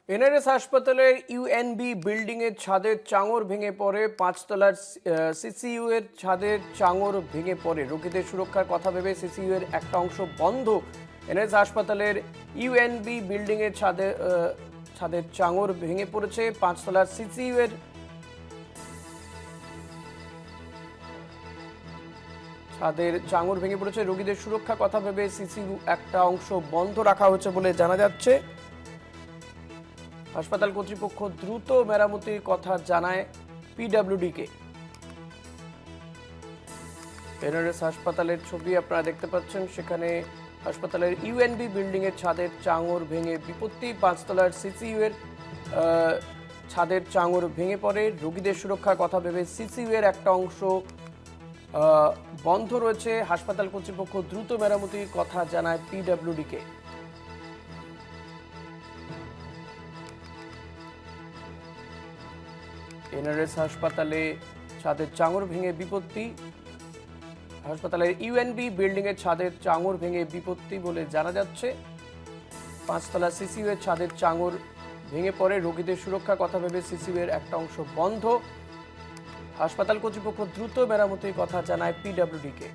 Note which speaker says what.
Speaker 1: NRS হাসপাতালের UNB building এর ছাদের চাঙড় ভেঙে পড়ে, পাঁচতলার সিসিইউ এর ছাদের চাঙড় ভেঙে পড়ে। রোগীদের সুরক্ষার কথা ভেবে সিসিইউ এর একটা অংশ বন্ধ। এনআরএস হাসপাতালের ইউএনবি বিল্ডিং এর ছাদের চাঙড় ভেঙে পড়েছে। পাঁচতলার সিসিইউ এর ছাদের চাঙড় ভেঙে পড়েছে। রোগীদের সুরক্ষার কথা ভেবে সিসিইউ একটা অংশ বন্ধ রাখা হয়েছে বলে জানা যাচ্ছে। হাসপাতাল কর্তৃপক্ষ দ্রুত মেরামতির কথা জানায় পিডব্লিউডিকে। এনআরএস হাসপাতালের ছবি আপনারা দেখতে পাচ্ছেন। সেখানে হাসপাতালের ইউএনবি বিল্ডিং এর ছাদের চাঙড় ভেঙে বিপত্তি। পাঁচতলার সিসিইউ এর ছাদের চাঙড় ভেঙে পড়ে। রোগীদের সুরক্ষার কথা ভেবে সিসিইউ এর একটা অংশ বন্ধ রয়েছে। হাসপাতাল কর্তৃপক্ষ দ্রুত মেরামতির কথা জানায় পিডব্লিউডিকে। এনআরএস হাসপাতালে ছাদের চাঙড় ভেঙে বিপত্তি। হাসপাতালের ইউএনবি বিল্ডিং এর ছাদের চাঙড় ভেঙে বিপত্তি বলে জানা যাচ্ছে। পাঁচতলা সিসিইউ এর ছাদের চাঙড় ভেঙে পড়ে। রোগীদের সুরক্ষার কথা ভেবে সিসিইউ এর একটা অংশ বন্ধ। হাসপাতাল কর্তৃপক্ষ দ্রুত মেরামতির কথা জানায় পিডব্লিউডিকে।